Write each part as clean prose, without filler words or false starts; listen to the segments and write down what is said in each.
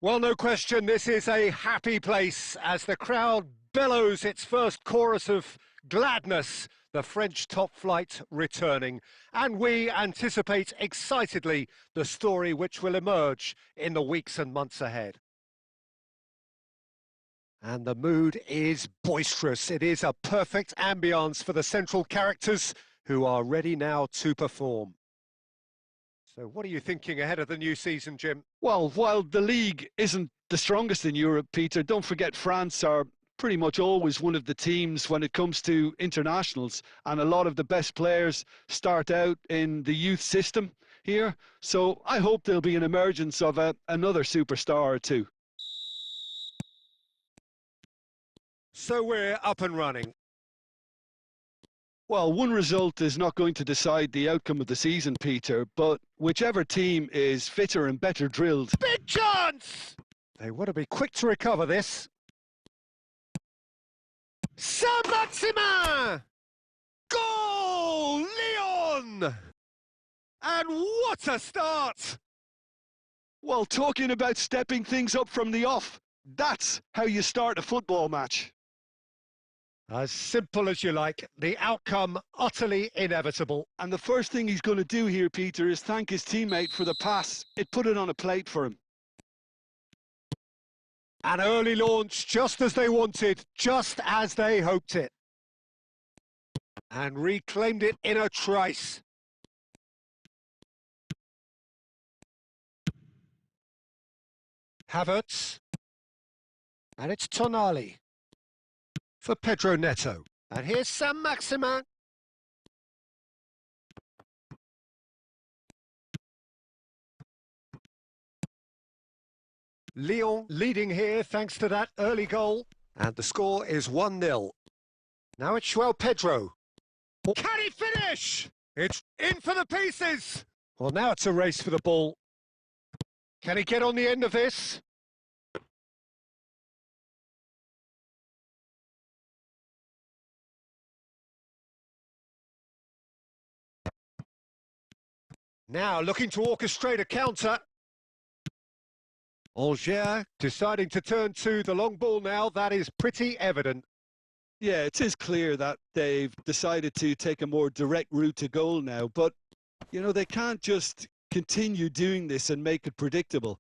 Well, no question, this is a happy place as the crowd bellows its first chorus of gladness. The French top flight returning, and we anticipate excitedly the story which will emerge in the weeks and months ahead. And the mood is boisterous. It is a perfect ambience for the central characters who are ready now to perform. So what are you thinking ahead of the new season, Jim? Well, while the Ligue isn't the strongest in Europe, Peter, don't forget France are pretty much always one of the teams when it comes to internationals, and a lot of the best players start out in the youth system here. So I hope there'll be an emergence of another superstar or two. So we're up and running. Well, one result is not going to decide the outcome of the season, Peter, but whichever team is fitter and better drilled. Big chance! They want to be quick to recover this. Saint-Maximin! Goal! Lyon! And what a start! Well, talking about stepping things up from the off, that's how you start a football match. As simple as you like, the outcome utterly inevitable. And the first thing he's going to do here, Peter, is thank his teammate for the pass. It put it on a plate for him. An early launch, just as they wanted, just as they hoped it. And reclaimed it in a trice. Havertz. And it's Tonali. For Pedro Neto. And here's Saint-Maximin. Lyon leading here thanks to that early goal. And the score is 1-0. Now it's João Pedro. Can he finish? It's in for the pieces. Well, now it's a race for the ball. Can he get on the end of this? Now looking to orchestrate a counter. Angers deciding to turn to the long ball now. That is pretty evident. Yeah, it is clear that they've decided to take a more direct route to goal now. But, you know, they can't just continue doing this and make it predictable.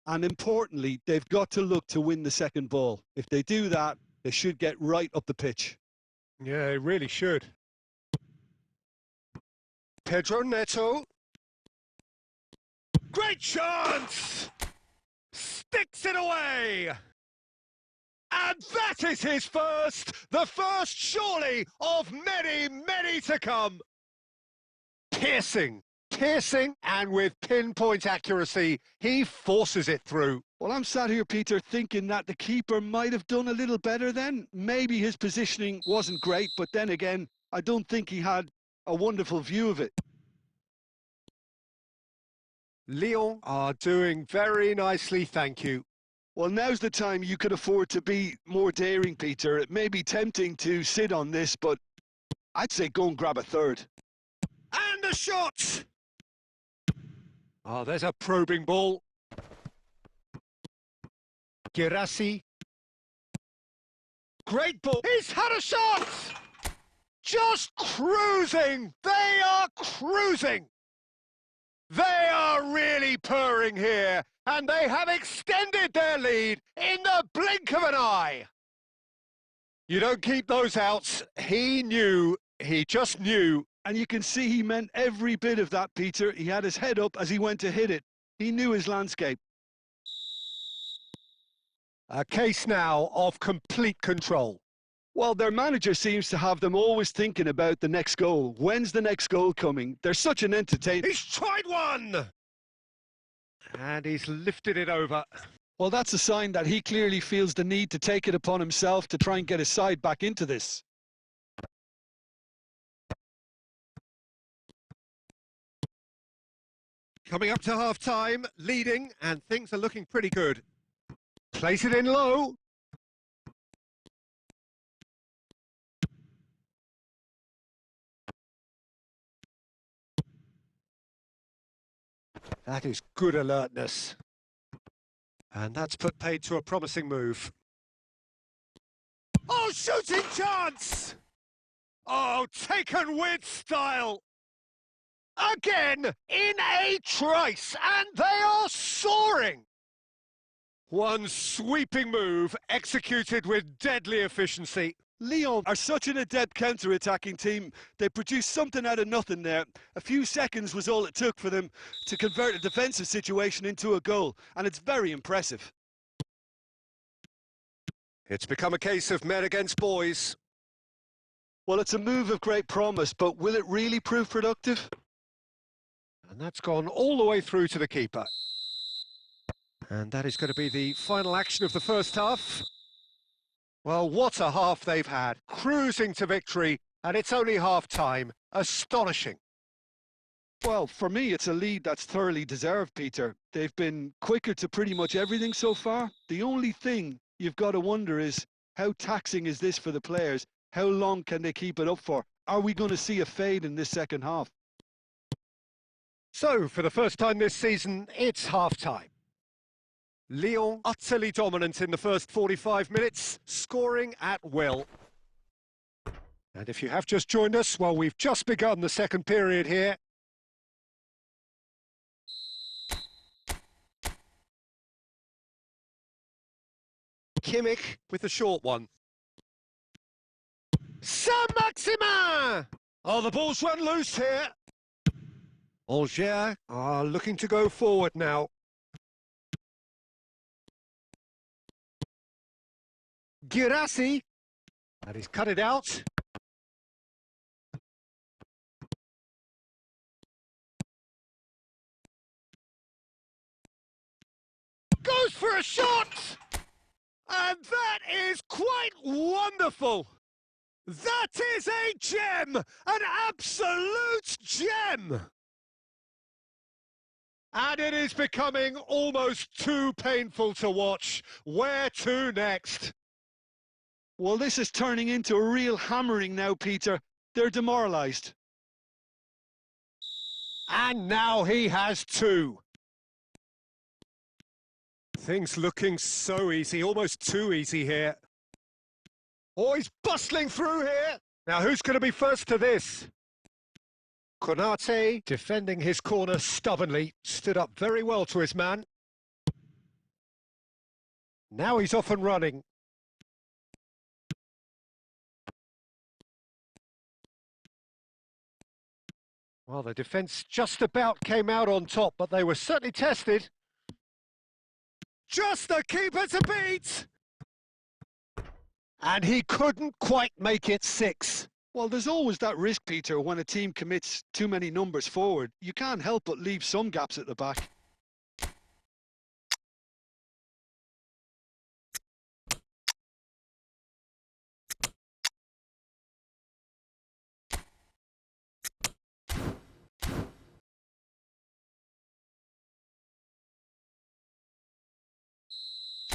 And importantly, they've got to look to win the second ball. If they do that, they should get right up the pitch. Yeah, they really should. Pedro Neto. Great chance! Sticks it away! And that is his first! The first, surely, of many, many to come! Piercing, and with pinpoint accuracy, he forces it through. Well, I'm sat here, Peter, thinking that the keeper might have done a little better then. Maybe his positioning wasn't great, but then again, I don't think he had a wonderful view of it. Lyon are doing very nicely, thank you. Well, now's the time you could afford to be more daring, Peter. It may be tempting to sit on this, but I'd say go and grab a third. And a shot! Oh, there's a probing ball. Girassi. Great ball. He's had a shot! Just cruising! They are cruising! They are really purring here, and they have extended their lead in the blink of an eye. You don't keep those outs. He knew, he just knew. And you can see he meant every bit of that, Peter. He had his head up as he went to hit it. He knew his landscape. A case now of complete control. Well, their manager seems to have them always thinking about the next goal. When's the next goal coming? They're such an entertainer. He's tried one! And he's lifted it over. Well, that's a sign that he clearly feels the need to take it upon himself to try and get his side back into this. Coming up to half-time, leading, and things are looking pretty good. Place it in low. That is good alertness. And that's put paid to a promising move. Oh, shooting chance! Oh, taken with style! Again, in a trice, and they are soaring! One sweeping move, executed with deadly efficiency. Lyon are such an adept counter-attacking team. They produced something out of nothing there. A few seconds was all it took for them to convert a defensive situation into a goal, and it's very impressive. It's become a case of men against boys. Well, it's a move of great promise, but will it really prove productive? And that's gone all the way through to the keeper. And that is going to be the final action of the first half. Well, what a half they've had. Cruising to victory, and it's only half-time. Astonishing. Well, for me, it's a lead that's thoroughly deserved, Peter. They've been quicker to pretty much everything so far. The only thing you've got to wonder is, how taxing is this for the players? How long can they keep it up for? Are we going to see a fade in this second half? So, for the first time this season, it's half-time. Lyon utterly dominant in the first 45 minutes, scoring at will. And if you have just joined us, well, we've just begun the second period here. Kimmich with the short one. Saint-Maximin! Oh, the ball's run loose here. Angers are looking to go forward now. Girassi, and he's cut it out. Goes for a shot! And that is quite wonderful! That is a gem! An absolute gem! And it is becoming almost too painful to watch. Where to next? Well, this is turning into a real hammering now, Peter. They're demoralised. And now he has two. Things looking so easy, almost too easy here. Oh, he's bustling through here. Now, who's going to be first to this? Konate, defending his corner stubbornly, stood up very well to his man. Now he's off and running. Well, the defence just about came out on top, but they were certainly tested. Just the keeper to beat! And he couldn't quite make it 6. Well, there's always that risk, Peter, when a team commits too many numbers forward. You can't help but leave some gaps at the back.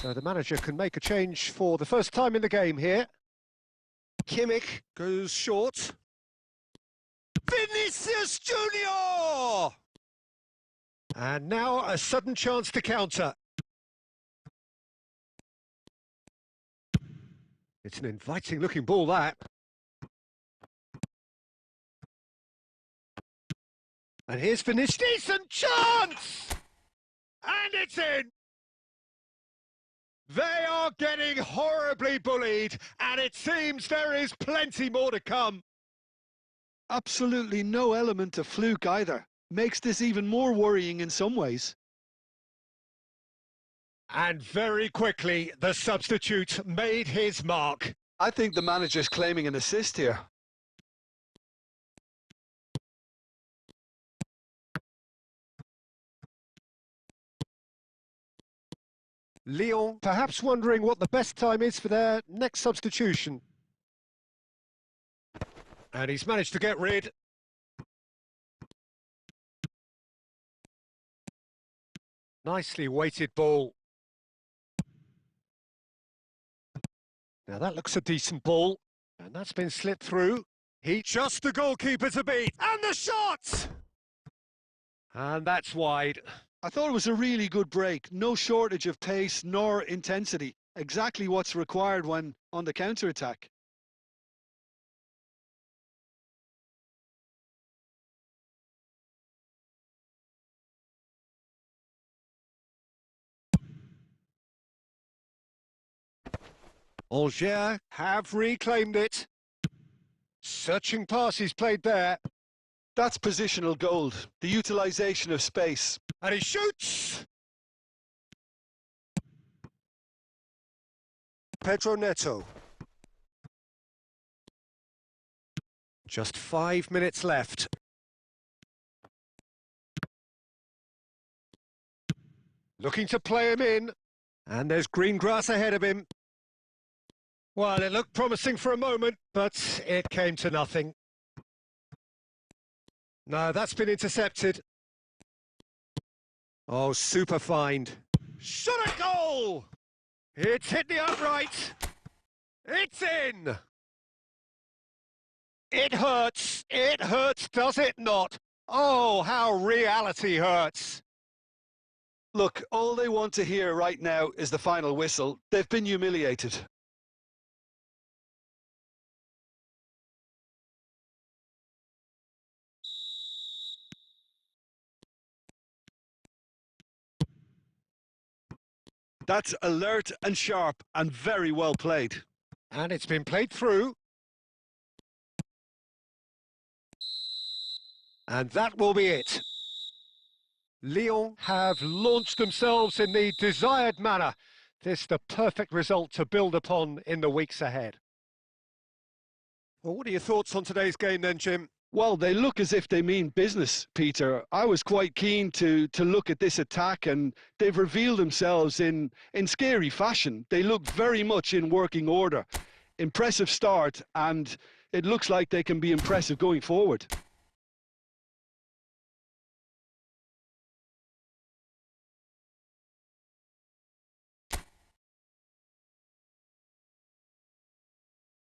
So the manager can make a change for the first time in the game here. Kimmich goes short. Vinicius Junior! And now a sudden chance to counter. It's an inviting looking ball, that. And here's Vinicius. Decent chance! And it's in! They are getting horribly bullied, and it seems there is plenty more to come. Absolutely no element of fluke either. Makes this even more worrying in some ways. And very quickly, the substitute made his mark. I think the manager's claiming an assist here. Lyon perhaps wondering what the best time is for their next substitution. And he's managed to get rid. Nicely weighted ball. Now that looks a decent ball. And that's been slipped through. He just the goalkeeper to beat. And the shot! And that's wide. I thought it was a really good break. No shortage of pace nor intensity. Exactly what's required when on the counter-attack. Angers have reclaimed it. Searching passes played there. That's positional gold, the utilisation of space. And he shoots! Pedro Neto. Just 5 minutes left. Looking to play him in. And there's green grass ahead of him. Well, it looked promising for a moment, but it came to nothing. No, that's been intercepted. Oh, super find. Shot a goal! It's hit the upright. It's in! It hurts, does it not? Oh, how reality hurts. Look, all they want to hear right now is the final whistle. They've been humiliated. That's alert and sharp and very well played. And it's been played through. And that will be it. Lyon have launched themselves in the desired manner. This the perfect result to build upon in the weeks ahead. Well, what are your thoughts on today's game then, Jim? Well, they look as if they mean business, Peter. I was quite keen to look at this attack, and they've revealed themselves in scary fashion. They look very much in working order. Impressive start, and it looks like they can be impressive going forward.